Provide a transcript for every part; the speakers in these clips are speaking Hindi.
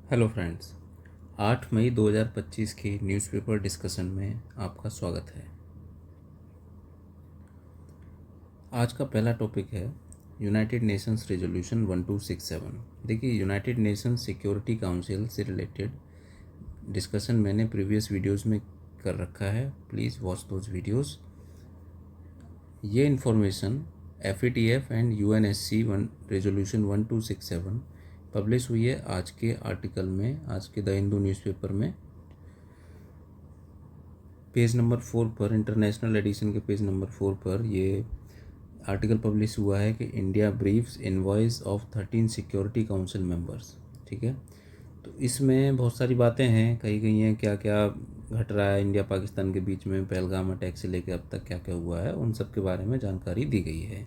हेलो फ्रेंड्स, 8 मई 2025 की न्यूज़पेपर डिस्कशन में आपका स्वागत है। आज का पहला टॉपिक है यूनाइटेड नेशंस रेजोल्यूशन 1267। देखिए, यूनाइटेड नेशंस सिक्योरिटी काउंसिल से रिलेटेड डिस्कशन मैंने प्रीवियस वीडियोस में कर रखा है, प्लीज़ वॉच दोज वीडियोस। ये information FATF and UNSC resolution 1267 publish हुई है आज के आर्टिकल में, आज के द हिंदू न्यूज़पेपर में, पेज नंबर 4 पर, इंटरनेशनल एडिशन के पेज नंबर 4 पर ये आर्टिकल पब्लिश हुआ है कि India briefs invoice of 13 security council members. ठीक है, तो इसमें बहुत सारी बातें हैं, कही गई हैं क्या क्या घट रहा है इंडिया पाकिस्तान के बीच में, पहलगाम अटैक से लेकर अब तक क्या क्या हुआ है, उन सब के बारे में जानकारी दी गई है।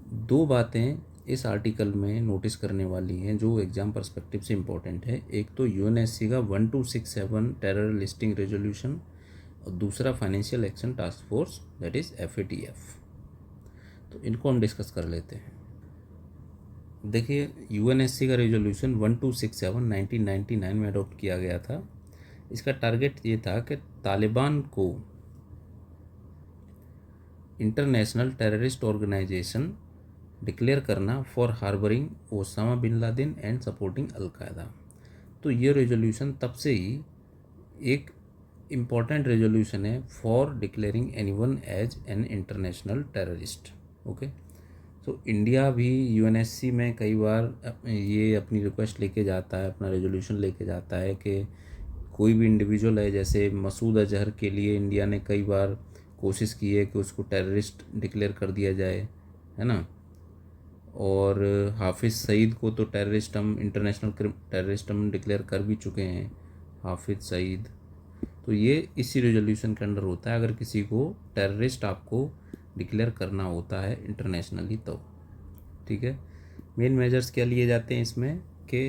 दो बातें इस आर्टिकल में नोटिस करने वाली हैं जो एग्ज़ाम पर्सपेक्टिव से इम्पोर्टेंट है। एक तो UNSC का 1267 टेरर लिस्टिंग रेजोल्यूशन और दूसरा financial action task force that is FATF। तो इनको हम डिस्कस कर लेते हैं। देखिए, UNSC का रेजोल्यूशन 1267 1999 में अडॉप्ट किया गया था। इसका टारगेट ये था कि तालिबान को इंटरनेशनल टेररिस्ट ऑर्गेनाइजेशन डिक्लेयर करना for harbouring Osama bin Laden and supporting Al Qaeda. तो ये रेजोल्यूशन तब से ही एक इम्पॉर्टेंट रेजोल्यूशन है for declaring anyone as an international terrorist. Okay, तो इंडिया भी UNSC में कई बार ये अपनी रिक्वेस्ट लेके जाता है, अपना रेजोल्यूशन लेके जाता है कि कोई भी इंडिविजुअल है, जैसे मसूद अजहर के लिए इंडिया ने कई बार कोशिश की है कि उसको टेररिस्ट डिक्लेयर कर दिया जाए, है ना। और हाफिज़ सईद को तो टेररिस्ट हम इंटरनेशनल टेररिस्ट हम डिक्लेयर कर भी चुके हैं, हाफिज़ सईद। तो ये इसी रेजोल्यूशन के अंडर होता है, अगर किसी को टेररिस्ट आपको डिक्लेयर करना होता है इंटरनेशनली तो। ठीक है, मेन मेजर्स क्या लिए जाते हैं इसमें कि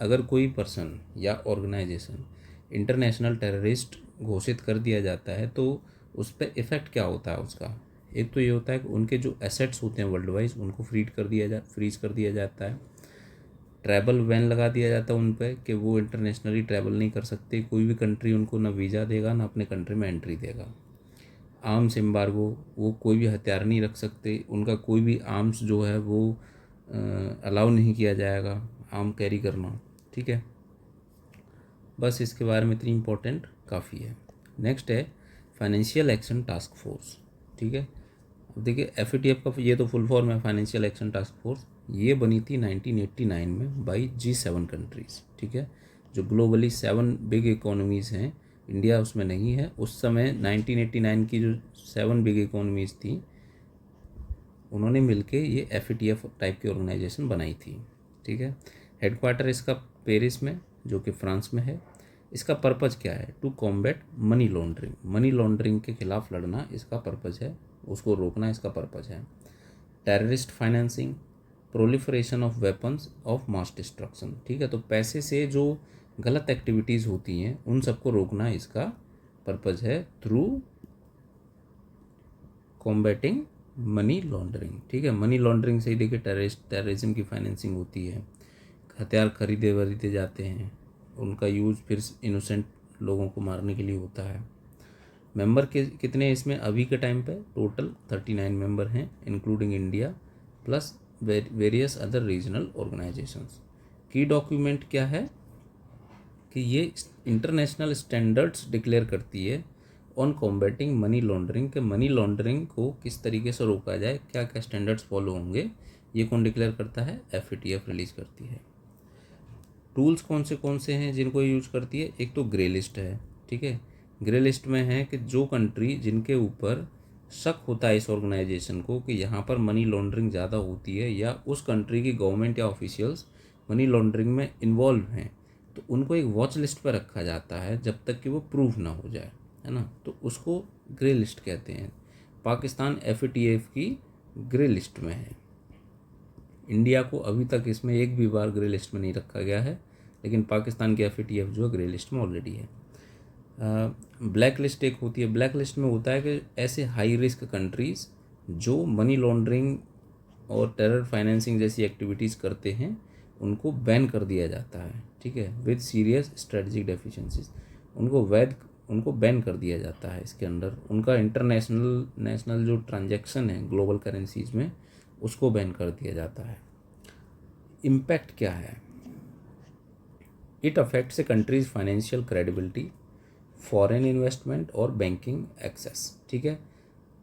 अगर कोई पर्सन या ऑर्गेनाइजेशन इंटरनेशनल टेररिस्ट घोषित कर दिया जाता है तो उस पर इफ़ेक्ट क्या होता है उसका। एक तो ये होता है कि उनके जो एसेट्स होते हैं वर्ल्ड वाइज उनको फ्रीज कर दिया जाता है। ट्रैवल बैन लगा दिया जाता है उन पर कि वो इंटरनेशनली ट्रैवल नहीं कर सकते, कोई भी कंट्री उनको ना वीज़ा देगा ना अपने कंट्री में एंट्री देगा। आर्म्स एम्बार्गो, वो कोई भी हथियार नहीं रख सकते, उनका कोई भी आर्म्स जो है वो अलाउ नहीं किया जाएगा आर्म कैरी करना। ठीक है, बस इसके बारे में इतनी इम्पोर्टेंट काफ़ी है। नेक्स्ट है फाइनेंशियल एक्शन टास्क फोर्स। ठीक है, अब देखिए FATF का ये तो फुल फॉर्म है फाइनेंशियल एक्शन टास्क फोर्स। ये बनी थी 1989 में बाई G7 कंट्रीज़। ठीक है, जो ग्लोबली 7 बिग इकोनॉमीज़ हैं, इंडिया उसमें नहीं है। उस समय 1989 की जो 7 बिग इकोनॉमीज़ थी उन्होंने मिलके ये FATF टाइप की ऑर्गेनाइजेशन बनाई थी। ठीक है, हेडक्वार्टर इसका पेरिस में, जो कि फ्रांस में है। इसका पर्पज़ क्या है? To combat money laundering, money laundering के खिलाफ लड़ना इसका पर्पज़ है, उसको रोकना इसका पर्पज़ है। Terrorist financing, proliferation of weapons of mass destruction. ठीक है, तो पैसे से जो गलत एक्टिविटीज़ होती हैं उन सबको रोकना इसका पर्पज़ है थ्रू कॉम्बैटिंग मनी लॉन्ड्रिंग। ठीक है, मनी लॉन्ड्रिंग से ही देखिए टेररिज्म की फाइनेंसिंग होती है, हथियार खरीदे जाते हैं, उनका यूज़ फिर इनोसेंट लोगों को मारने के लिए होता है। मेंबर के कितने इसमें अभी के टाइम पे? टोटल 39 मेंबर हैं, including India plus various other regional organisations. की डॉक्यूमेंट क्या है कि ये इंटरनेशनल स्टैंडर्ड्स डिक्लेयर करती है ऑन कॉम्बैटिंग मनी लॉन्ड्रिंग, के मनी लॉन्ड्रिंग को किस तरीके से रोका जाए, क्या क्या स्टैंडर्ड्स फॉलो होंगे, ये कौन डिक्लेयर करता है? FATF रिलीज़ करती है। टूल्स कौन से हैं जिनको यूज करती है? एक तो ग्रे लिस्ट है। ठीक है, ग्रे लिस्ट में है कि जो कंट्री जिनके ऊपर शक होता है इस ऑर्गेनाइजेशन को कि यहाँ पर मनी लॉन्ड्रिंग ज़्यादा होती है या उस कंट्री की गवर्नमेंट या ऑफिशियल्स मनी लॉन्ड्रिंग में इन्वॉल्व हैं, तो उनको एक वॉच लिस्ट पर रखा जाता है जब तक कि वो प्रूव ना हो जाए, है ना। तो उसको ग्रे लिस्ट कहते हैं। पाकिस्तान FATF की ग्रे लिस्ट में है। इंडिया को अभी तक इसमें एक भी बार ग्रे लिस्ट में नहीं रखा गया है, लेकिन पाकिस्तान की FATF जो है ग्रे लिस्ट में ऑलरेडी है। ब्लैक लिस्ट एक होती है। ब्लैक लिस्ट में होता है कि ऐसे हाई रिस्क कंट्रीज़ जो मनी लॉन्ड्रिंग और टेरर फाइनेंसिंग जैसी एक्टिविटीज़ करते हैं उनको बैन कर दिया जाता है। ठीक है, विद सीरियस स्ट्रेटजिक डेफिशिएंसीज। उनको बैन कर दिया जाता है इसके अंडर। उनका नेशनल जो ट्रांजैक्शन है ग्लोबल करेंसीज में, उसको बैन कर दिया जाता है। इम्पैक्ट क्या है? It affects A countries financial credibility, foreign investment और बैंकिंग एक्सेस। ठीक है,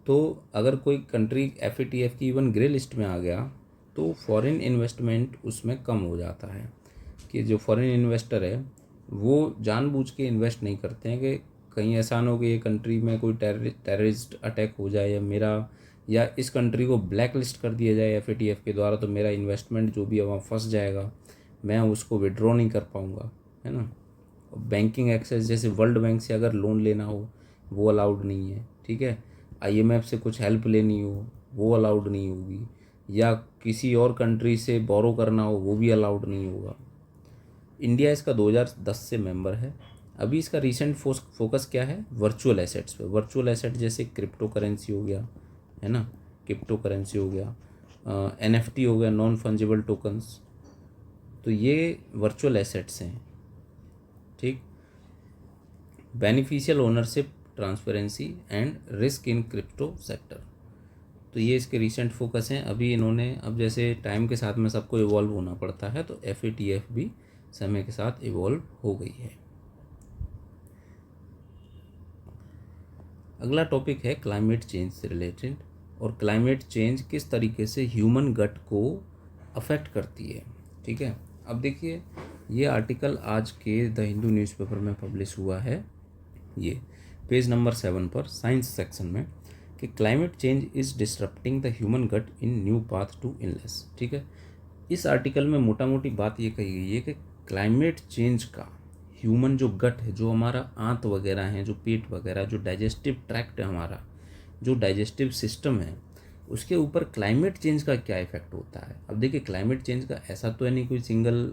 तो अगर कोई कंट्री FATF की इवन ग्रे लिस्ट में आ गया तो फॉरेन इन्वेस्टमेंट उसमें कम हो जाता है, कि जो फॉरेन इन्वेस्टर है वो जानबूझ के इन्वेस्ट नहीं करते हैं कि कहीं ऐसा ना हो कि ये कंट्री में कोई टेररिस्ट अटैक हो जाए या इस कंट्री को ब्लैक लिस्ट कर दिया जाए FATF के द्वारा, तो मेरा इन्वेस्टमेंट जो भी है वहाँ फंस जाएगा, मैं उसको विड्रॉ नहीं कर पाऊँगा, है ना। बैंकिंग एक्सेस, जैसे वर्ल्ड बैंक से अगर लोन लेना हो वो अलाउड नहीं है, ठीक है। IMF से कुछ हेल्प लेनी हो वो अलाउड नहीं होगी, या किसी और कंट्री से बोरो करना हो वो भी अलाउड नहीं होगा। इंडिया इसका 2010 से मेंबर है। अभी इसका रिसेंट फोकस क्या है? वर्चुअल एसेट्स पे। वर्चुअल एसेट जैसे क्रिप्टो करेंसी हो गया, है ना, क्रिप्टो करेंसी हो गया, NFT हो गया, नॉन फंजिबल टोकन्स, तो ये वर्चुअल एसेट्स हैं, ठीक। Beneficial ownership, transparency and risk in crypto sector, तो ये इसके रिसेंट फोकस हैं। अभी इन्होंने, अब जैसे टाइम के साथ में सबको इवॉल्व होना पड़ता है, तो FATF भी समय के साथ इवॉल्व हो गई है। अगला टॉपिक है क्लाइमेट चेंज से रिलेटेड, और क्लाइमेट चेंज किस तरीके से ह्यूमन गट को अफेक्ट करती है, ठीक है। अब देखिए, ये आर्टिकल आज के द हिंदू न्यूज़पेपर में पब्लिश हुआ है, ये पेज नंबर 7 पर साइंस सेक्शन में, कि climate change is disrupting the human gut in new path to illness, ठीक है। इस आर्टिकल में मोटा मोटी बात ये कही गई है कि क्लाइमेट चेंज का ह्यूमन जो गट है, जो हमारा आंत वगैरह हैं, जो पेट वगैरह, जो डाइजेस्टिव ट्रैक्ट है हमारा, जो डाइजेस्टिव सिस्टम है, उसके ऊपर क्लाइमेट चेंज का क्या इफेक्ट होता है। अब देखिए, क्लाइमेट चेंज का ऐसा तो है नहीं कोई सिंगल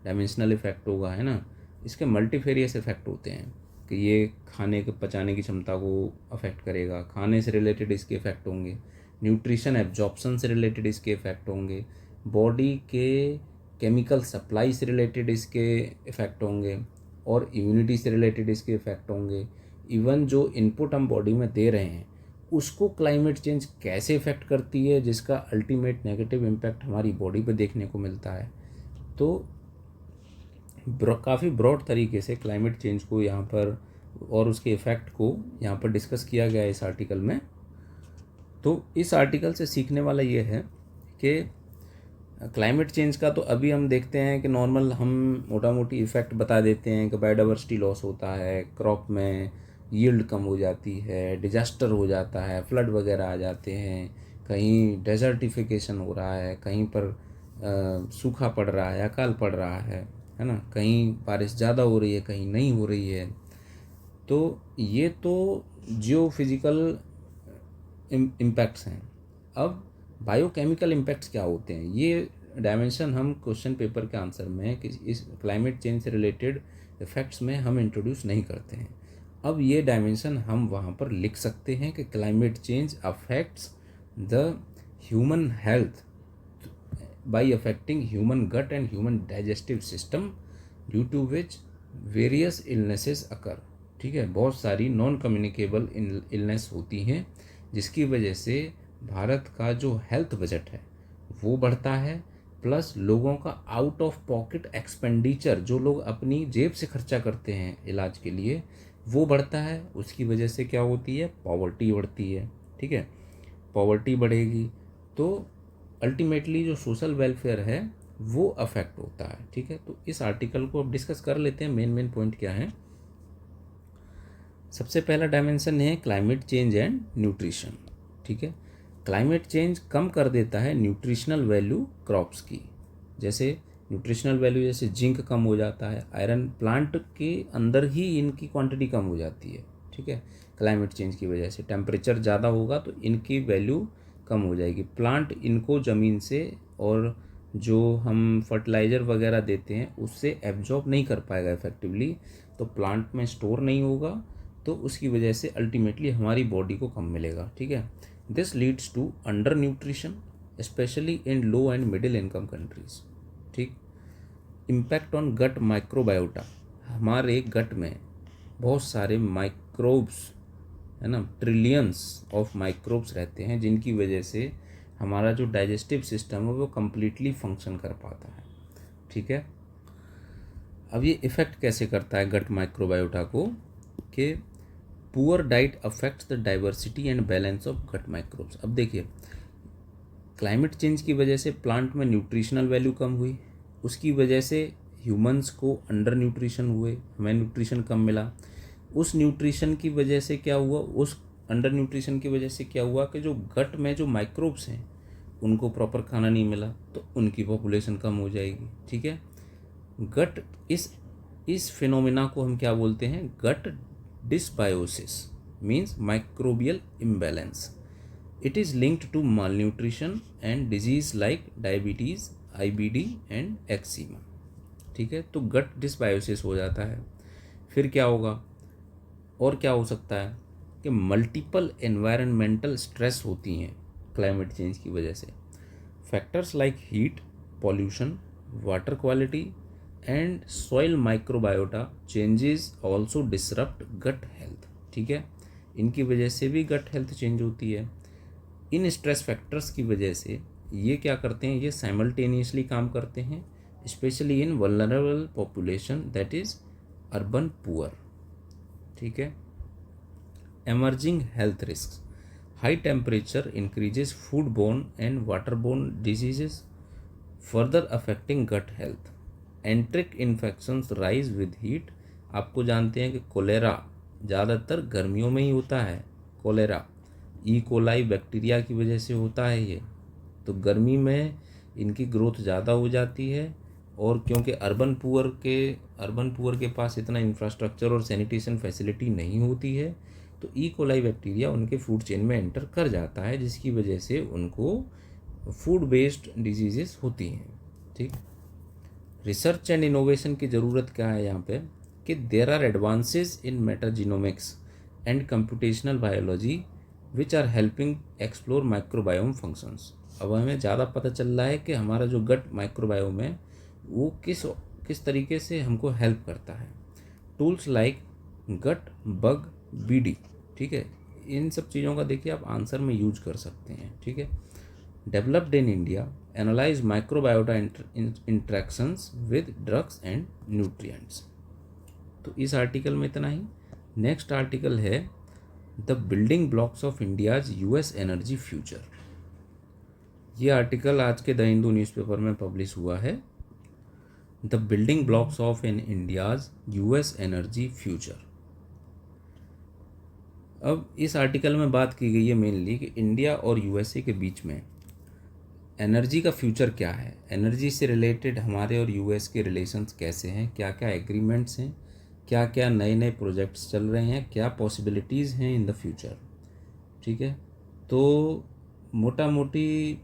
डायमेंशनल इफेक्ट होगा, है ना। इसके मल्टीफेरियस इफेक्ट होते हैं, कि ये खाने के पचाने की क्षमता को अफेक्ट करेगा, खाने से रिलेटेड इसके इफेक्ट होंगे, न्यूट्रिशन एब्जॉर्प्शन से रिलेटेड इसके इफेक्ट होंगे, बॉडी के केमिकल सप्लाई से रिलेटेड इसके इफ़ेक्ट होंगे, और इम्यूनिटी से रिलेटेड इसके इफ़ेक्ट होंगे। इवन जो इनपुट हम बॉडी में दे रहे हैं उसको क्लाइमेट चेंज कैसे इफ़ेक्ट करती है, जिसका अल्टीमेट नेगेटिव इम्पैक्ट हमारी बॉडी पे देखने को मिलता है। तो काफ़ी ब्रॉड तरीके से क्लाइमेट चेंज को यहाँ पर और उसके इफ़ेक्ट को यहाँ पर डिस्कस किया गया है इस आर्टिकल में। तो इस आर्टिकल से सीखने वाला ये है कि क्लाइमेट चेंज का तो अभी हम देखते हैं कि नॉर्मल हम मोटा मोटी इफ़ेक्ट बता देते हैं कि बायोडाइवर्सिटी लॉस होता है, क्रॉप में यील्ड कम हो जाती है, डिजास्टर हो जाता है, फ्लड वगैरह आ जाते हैं, कहीं डेजर्टिफिकेशन हो रहा है, कहीं पर सूखा पड़ रहा है, अकाल पड़ रहा है ना, कहीं बारिश ज़्यादा हो रही है, कहीं नहीं हो रही है। तो ये तो जियो फिजिकल इम्पैक्ट्स हैं। अब बायोकेमिकल इम्पैक्ट्स क्या होते हैं, ये डायमेंशन हम क्वेश्चन पेपर के आंसर में कि इस क्लाइमेट चेंज से रिलेटेड इफेक्ट्स में हम इंट्रोड्यूस नहीं करते हैं। अब ये डायमेंशन हम वहाँ पर लिख सकते हैं कि climate change affects the human health by affecting human gut and human digestive system, due to which various illnesses occur, ठीक है। बहुत सारी नॉन कम्युनिकेबल इलनेस होती हैं, जिसकी वजह से भारत का जो हेल्थ बजट है वो बढ़ता है, प्लस लोगों का आउट ऑफ पॉकेट एक्सपेंडिचर, जो लोग अपनी जेब से खर्चा करते हैं इलाज के लिए, वो बढ़ता है। उसकी वजह से क्या होती है? पॉवर्टी बढ़ती है, ठीक है। पॉवर्टी बढ़ेगी तो अल्टीमेटली जो सोशल वेलफेयर है वो अफेक्ट होता है, ठीक है। तो इस आर्टिकल को अब डिस्कस कर लेते हैं, मेन पॉइंट क्या है। सबसे पहला डायमेंशन है क्लाइमेट चेंज एंड न्यूट्रिशन, ठीक है। क्लाइमेट चेंज कम कर देता है न्यूट्रिशनल वैल्यू क्रॉप्स की, जैसे न्यूट्रिशनल वैल्यू जैसे जिंक कम हो जाता है, आयरन प्लांट के अंदर ही इनकी क्वांटिटी कम हो जाती है, ठीक है। क्लाइमेट चेंज की वजह से टेम्परेचर ज़्यादा होगा तो इनकी वैल्यू कम हो जाएगी, प्लांट इनको ज़मीन से और जो हम फर्टिलाइज़र वगैरह देते हैं उससे एब्जॉर्ब नहीं कर पाएगा इफेक्टिवली, तो प्लांट में स्टोर नहीं होगा, तो उसकी वजह से अल्टीमेटली हमारी बॉडी को कम मिलेगा, ठीक है। This leads to under nutrition specially in low and middle income countries, ठीक। इम्पैक्ट ऑन गट माइक्रोबायोटा, हमारे गट में बहुत सारे माइक्रोब्स है ना, ट्रिलियंस ऑफ माइक्रोब्स रहते हैं, जिनकी वजह से हमारा जो डाइजेस्टिव सिस्टम है वो कम्प्लीटली फंक्शन कर पाता है। ठीक है, अब ये इफ़ेक्ट कैसे करता है गट माइक्रोबायोटा को, कि poor diet affects the diversity and balance of gut microbes. अब देखिए, क्लाइमेट चेंज की वजह से प्लांट में न्यूट्रिशनल वैल्यू कम हुई, उसकी वजह से ह्यूमंस को अंडर न्यूट्रिशन हुए, हमें न्यूट्रिशन कम मिला। उस न्यूट्रिशन की वजह से क्या हुआ, उस अंडर न्यूट्रिशन की वजह से क्या हुआ कि जो गट में जो माइक्रोब्स हैं उनको प्रॉपर खाना नहीं मिला, तो उनकी पॉपुलेशन कम हो जाएगी। ठीक है, गट इस फिनोमिना को हम क्या बोलते हैं, gut dysbiosis means microbial imbalance. It is linked to malnutrition and disease like diabetes, IBD and eczema. ठीक है, तो गट डिसबायोसिस हो जाता है। फिर क्या होगा, और क्या हो सकता है कि मल्टीपल एनवायरनमेंटल स्ट्रेस होती हैं क्लाइमेट चेंज की वजह से। Factors like heat, pollution, water quality and soil microbiota changes also disrupt gut health. ठीक है, इनकी वजह से भी गट हेल्थ चेंज होती है। इन स्ट्रेस फैक्टर्स की वजह से ये क्या करते हैं, ये साइमल्टेनियसली काम करते हैं, specially in vulnerable population that is urban poor. ठीक है, emerging health risks, high temperature increases foodborne and waterborne diseases, further affecting gut health. Enteric infections rise with heat। आपको जानते हैं कि कोलेरा ज़्यादातर गर्मियों में ही होता है। कोलेरा ई कोलाई बैक्टीरिया की वजह से होता है ये, तो गर्मी में इनकी ग्रोथ ज़्यादा हो जाती है। और क्योंकि अर्बन पुअर के पास इतना इंफ्रास्ट्रक्चर और सैनिटेशन फैसिलिटी नहीं होती है, तो ई कोलाई बैक्टीरिया उनके फूड चेन में एंटर कर जाता है, जिसकी वजह से उनको फूड बेस्ड डिजीजेस होती हैं। ठीक, रिसर्च एंड इनोवेशन की ज़रूरत क्या है यहाँ पे, कि there are advances in metagenomics and computational biology which are helping explore microbiome functions. अब हमें ज़्यादा पता चल रहा है कि हमारा जो गट माइक्रोबायोम है वो किस तरीके से हमको हेल्प करता है। टूल्स लाइक गट बग BD। ठीक है, इन सब चीज़ों का देखिए आप आंसर में यूज कर सकते हैं। ठीक है, developed in India, analyse microbiota interactions with drugs and nutrients. तो इस आर्टिकल में इतना ही। नेक्स्ट आर्टिकल है the building blocks of India's US energy future. ये आर्टिकल आज के द हिंदू न्यूज़पेपर में पब्लिश हुआ है, the building blocks of in India's US energy future. अब इस आर्टिकल में बात की गई है मेनली कि इंडिया और USA के बीच में एनर्जी का फ्यूचर क्या है, एनर्जी से रिलेटेड हमारे और US के रिलेशंस कैसे हैं, क्या क्या एग्रीमेंट्स हैं, क्या क्या नए नए प्रोजेक्ट्स चल रहे हैं, क्या पॉसिबिलिटीज़ हैं इन द फ्यूचर। ठीक है, तो मोटा मोटी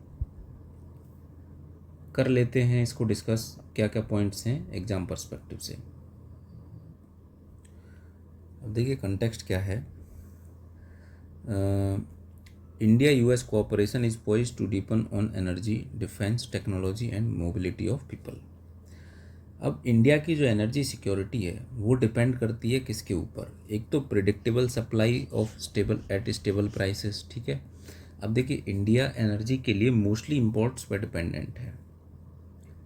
कर लेते हैं इसको डिस्कस, क्या क्या पॉइंट्स हैं एग्ज़ाम पर्सपेक्टिव से। अब देखिए कंटेक्स्ट क्या है। India US cooperation is poised to deepen on energy, defence, technology and mobility of people. अब इंडिया की जो एनर्जी सिक्योरिटी है वो डिपेंड करती है किसके ऊपर, एक तो predictable supply of stable prices. ठीक है, अब देखिए इंडिया एनर्जी के लिए मोस्टली इम्पोर्ट्स पर डिपेंडेंट है।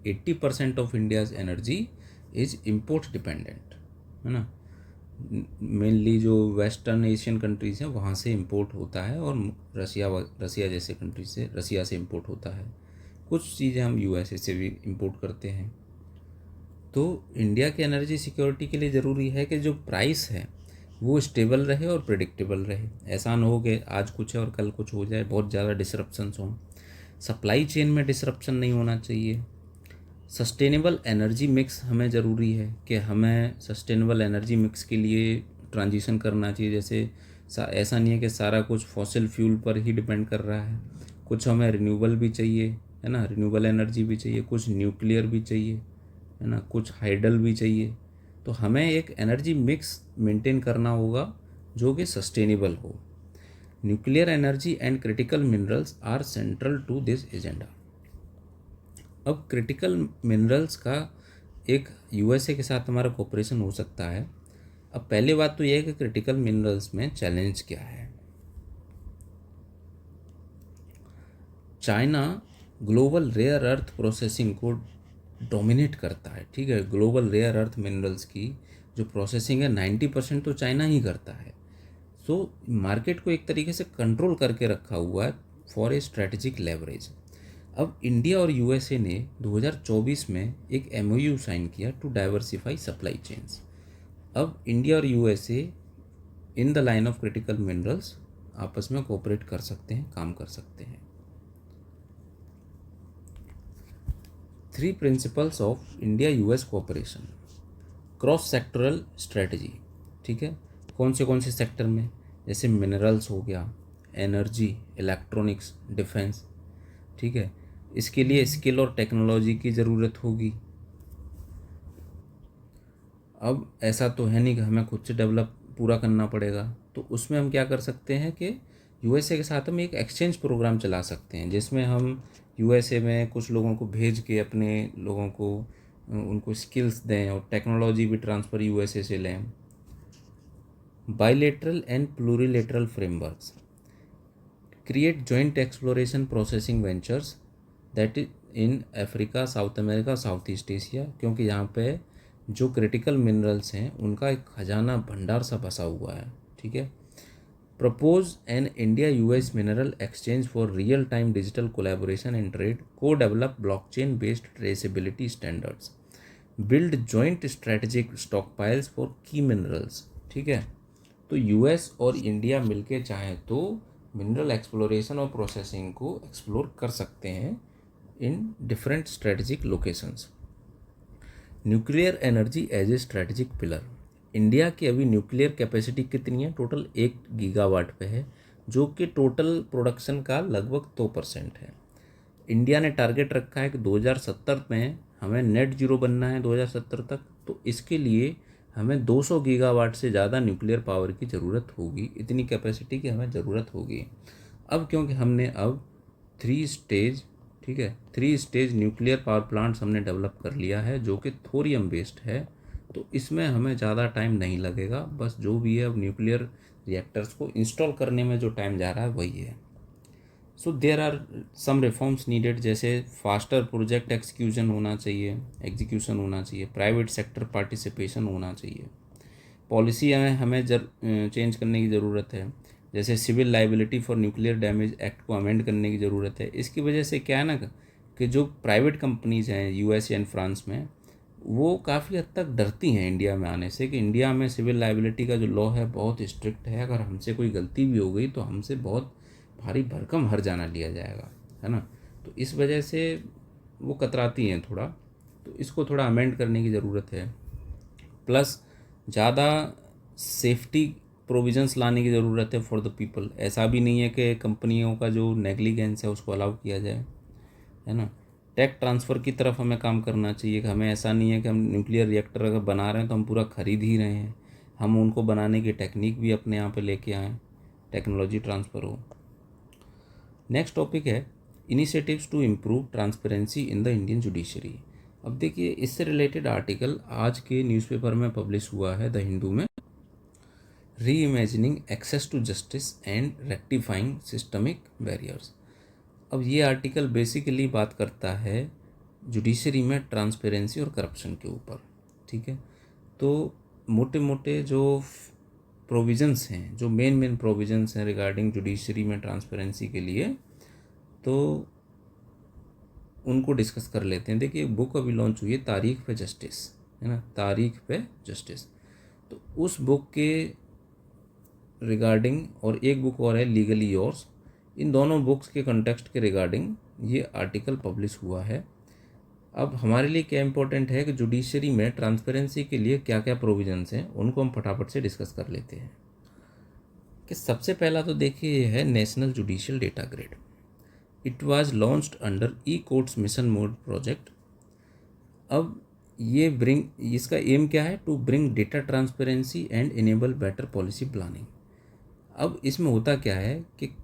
80% of India's energy is import dependent, है ना। मेनली जो वेस्टर्न एशियन कंट्रीज़ हैं वहाँ से इंपोर्ट होता है, और रसिया जैसे कंट्रीज से, रसिया से इंपोर्ट होता है। कुछ चीज़ें हम USA से भी इंपोर्ट करते हैं। तो इंडिया के एनर्जी सिक्योरिटी के लिए ज़रूरी है कि जो प्राइस है वो स्टेबल रहे और प्रिडिक्टेबल रहे। ऐसा ना हो कि आज कुछ है और कल कुछ हो जाए, बहुत ज़्यादा डिसरप्शंस हों। सप्लाई चेन में डिसरप्शन नहीं होना चाहिए। सस्टेनेबल एनर्जी मिक्स हमें ज़रूरी है कि हमें सस्टेनेबल एनर्जी मिक्स के लिए ट्रांजिशन करना चाहिए। जैसे ऐसा नहीं है कि सारा कुछ फॉसिल फ्यूल पर ही डिपेंड कर रहा है, कुछ हमें रिन्यूएबल भी चाहिए, है ना, रिन्यूएबल एनर्जी भी चाहिए, कुछ न्यूक्लियर भी चाहिए, है ना, कुछ हाइडल भी चाहिए। तो हमें एक एनर्जी मिक्स मेंटेन करना होगा जो कि सस्टेनेबल हो। Nuclear energy and critical minerals are central to this agenda. अब क्रिटिकल मिनरल्स का एक यूएसए के साथ हमारा कोऑपरेशन हो सकता है। अब पहली बात तो यह है कि क्रिटिकल मिनरल्स में चैलेंज क्या है। China global rare earth processing को डोमिनेट करता है, ठीक है। ग्लोबल रेयर अर्थ मिनरल्स की जो प्रोसेसिंग है 90% तो चाइना ही करता है। सो मार्केट को एक तरीके से कंट्रोल करके रखा हुआ है फॉर ए स्ट्रेटेजिक लेवरेज। अब इंडिया और यूएसए ने 2024 में एक एमओयू साइन किया टू डाइवर्सिफाई सप्लाई चेन्स। अब इंडिया और USA in the line of critical minerals आपस में कोऑपरेट कर सकते हैं, काम कर सकते हैं। 3 principles of India US cooperation. Cross sectoral strategy, ठीक है। कौन से सेक्टर में, जैसे मिनरल्स हो गया, एनर्जी, इलेक्ट्रॉनिक्स, डिफेंस, ठीक है। इसके लिए स्किल और टेक्नोलॉजी की ज़रूरत होगी। अब ऐसा तो है नहीं कि हमें खुद से डेवलप पूरा करना पड़ेगा, तो उसमें हम क्या कर सकते हैं कि यूएसए के साथ हम एक एक्सचेंज प्रोग्राम चला सकते हैं, जिसमें हम यूएसए में कुछ लोगों को भेज के अपने लोगों को उनको स्किल्स दें और टेक्नोलॉजी भी ट्रांसफ़र यूएसए से लें। Bilateral and plurilateral frameworks create joint exploration processing ventures that is in Africa, South America, South East Asia, क्योंकि यहाँ पे जो क्रिटिकल मिनरल्स हैं उनका एक खजाना भंडार सा बसा हुआ है, ठीक है। Propose an India US mineral exchange for real time digital collaboration and trade, को develop blockchain based traceability standards, build joint strategic stockpiles for key minerals, ठीक है। तो यूएस और इंडिया मिलके चाहें तो मिनरल एक्सप्लोरेशन और प्रोसेसिंग को एक्सप्लोर कर सकते हैं in different strategic locations. Nuclear energy as a strategic pillar. India की अभी न्यूक्लियर कैपेसिटी कितनी है, टोटल 1 गीगावाट पे है, जो कि टोटल प्रोडक्शन का लगभग 2% है। इंडिया ने टारगेट रखा है कि 2070 में हमें नेट जीरो बनना है 2070 तक, तो इसके लिए हमें 200 गीगावाट से ज़्यादा न्यूक्लियर पावर की ज़रूरत होगी, इतनी कैपेसिटी की हमें ज़रूरत होगी। अब क्योंकि हमने अब 3 स्टेज, ठीक है, 3 स्टेज न्यूक्लियर पावर प्लांट्स हमने डेवलप कर लिया है जो कि थोरियम बेस्ड है, तो इसमें हमें ज़्यादा टाइम नहीं लगेगा। बस जो भी है अब न्यूक्लियर रिएक्टर्स को इंस्टॉल करने में जो टाइम जा रहा है वही है। So there are some reforms needed, जैसे फास्टर प्रोजेक्ट एग्जीक्यूशन होना चाहिए, प्राइवेट सेक्टर पार्टिसिपेशन होना चाहिए। पॉलिसी हमें चेंज करने की ज़रूरत है, जैसे civil liability for nuclear damage act को अमेंड करने की ज़रूरत है। इसकी वजह से क्या है ना कि जो प्राइवेट कंपनीज़ हैं यूएस एंड फ्रांस में, वो काफ़ी हद तक डरती हैं इंडिया में आने से, कि इंडिया में सिविल लाइबिलिटी का जो लॉ है बहुत स्ट्रिक्ट है, अगर हमसे कोई गलती भी हो गई तो हमसे बहुत भारी भरकम हर्जाना लिया जाएगा, है ना। तो इस वजह से वो कतराती हैं थोड़ा, तो इसको थोड़ा अमेंड करने की ज़रूरत है। प्लस ज़्यादा सेफ्टी प्रोविजंस लाने की ज़रूरत है फॉर द पीपल। ऐसा भी नहीं है कि कंपनियों का जो नेग्लिजेंस है उसको अलाउ किया जाए, है ना। टेक ट्रांसफ़र की तरफ हमें काम करना चाहिए कि हमें ऐसा नहीं है कि हम न्यूक्लियर रिएक्टर अगर बना रहे हैं तो हम पूरा खरीद ही रहे हैं, हम उनको बनाने की टेक्निक भी अपने यहाँ पे लेके आएँ, टेक्नोलॉजी ट्रांसफ़र हो। नेक्स्ट टॉपिक है initiatives to improve transparency in the Indian judiciary. अब देखिए, इससे रिलेटेड आर्टिकल आज के न्यूज़पेपर में पब्लिश हुआ है द हिंदू में, reimagining access to justice and rectifying systemic barriers. अब ये आर्टिकल बेसिकली बात करता है जुडिशरी में ट्रांसपेरेंसी और करप्शन के ऊपर, ठीक है। तो मोटे मोटे जो प्रोविजंस हैं, जो मेन प्रोविजंस हैं रिगार्डिंग जुडिशरी में ट्रांसपेरेंसी के लिए, तो उनको डिस्कस कर लेते हैं। देखिए, बुक अभी लॉन्च हुई है, तारीख पे जस्टिस, है ना, तारीख पे जस्टिस। तो उस बुक के रिगार्डिंग, और एक बुक और है लीगली योर्स, इन दोनों बुक्स के कंटेक्स्ट के रिगार्डिंग ये आर्टिकल पब्लिश हुआ है। अब हमारे लिए क्या इंपॉर्टेंट है कि जुडिशरी में ट्रांसपेरेंसी के लिए क्या क्या प्रोविजंस हैं, उनको हम फटाफट से डिस्कस कर लेते हैं। कि सबसे पहला तो देखिए ये है national judicial data grid. It was launched under e courts mission mode project. अब ये इसका एम क्या है, to bring data transparency and enable better policy planning. अब इसमें होता क्या है कि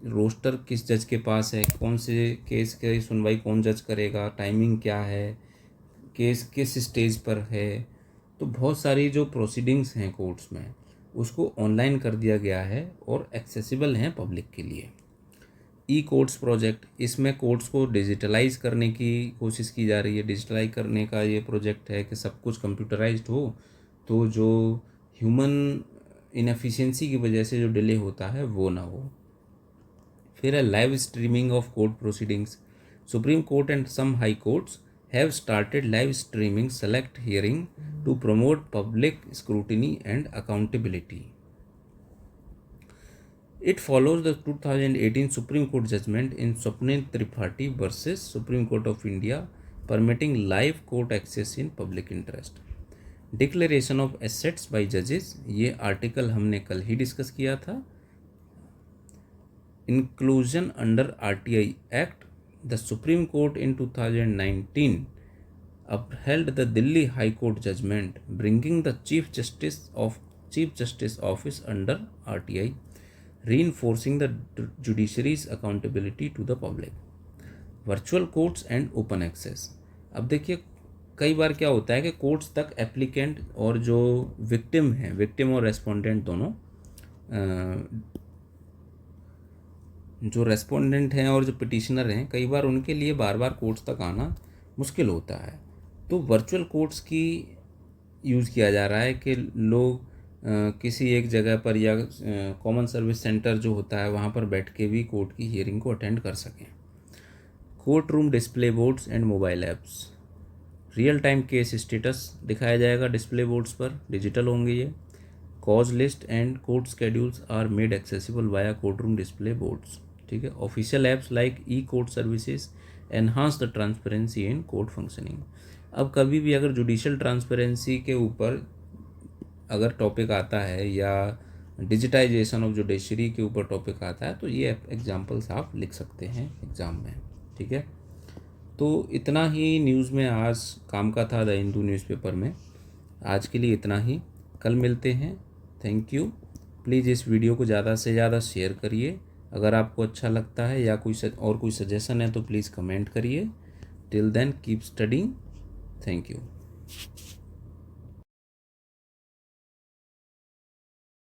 रोस्टर किस जज के पास है, कौन से केस की सुनवाई कौन जज करेगा, टाइमिंग क्या है, केस किस स्टेज पर है। तो बहुत सारी जो प्रोसीडिंग्स हैं कोर्ट्स में उसको ऑनलाइन कर दिया गया है और एक्सेसिबल हैं पब्लिक के लिए। ई कोर्ट्स प्रोजेक्ट, इसमें कोर्ट्स को डिजिटलाइज करने की कोशिश की जा रही है। डिजिटलाइज करने का ये प्रोजेक्ट है कि सब कुछ कंप्यूटराइज्ड हो, तो जो ह्यूमन इनएफिशिएंसी की वजह से जो डिले होता है वो ना हो। फिर है live streaming of court proceedings. Supreme court and some high courts have started live streaming select hearing to promote public scrutiny and accountability. It follows the 2018 Supreme Court judgment in Swapnil Tripathi versus Supreme Court of India permitting live court access in public interest. Declaration of assets by judges, ये आर्टिकल हमने कल ही डिस्कस किया था। Inclusion under RTI Act, the Supreme Court in 2019 upheld the Delhi High Court judgment bringing the Chief Justice Office under RTI, reinforcing the judiciary's accountability to the public. Virtual courts and open access. अब देखिए कई बार क्या होता है कि कोर्ट्स तक एप्लीकेंट और जो विक्टिम हैं, विक्टिम और रेस्पोंडेंट दोनों, जो रेस्पोंडेंट हैं और जो पिटिशनर हैं, कई बार उनके लिए बार बार कोर्ट्स तक आना मुश्किल होता है। तो वर्चुअल कोर्ट्स की यूज़ किया जा रहा है कि लोग किसी एक जगह पर या कॉमन सर्विस सेंटर जो होता है वहाँ पर बैठ के भी कोर्ट की हियरिंग को अटेंड कर सकें। Court room display boards and mobile apps, real time case status दिखाया जाएगा डिस्प्ले बोर्ड्स पर, डिजिटल होंगे ये। Cause list and court schedules are made accessible via court room display boards, ठीक है। Official apps like e court services enhance the transparency in court functioning. अब कभी भी अगर जुडिशियल ट्रांसपेरेंसी के ऊपर अगर टॉपिक आता है या डिजिटाइजेशन ऑफ जुडिशरी के ऊपर टॉपिक आता है तो ये एग्जाम्पल्स आप लिख सकते हैं एग्ज़ाम में, ठीक है। तो इतना ही न्यूज़ में आज काम का था द हिंदू न्यूज़पेपर में। आज के लिए इतना ही, कल मिलते हैं। Thank you. प्लीज़ इस वीडियो को ज़्यादा से ज़्यादा शेयर करिए। अगर आपको अच्छा लगता है या कोई सजेशन है तो प्लीज़ कमेंट करिए। Till then keep studying. Thank you.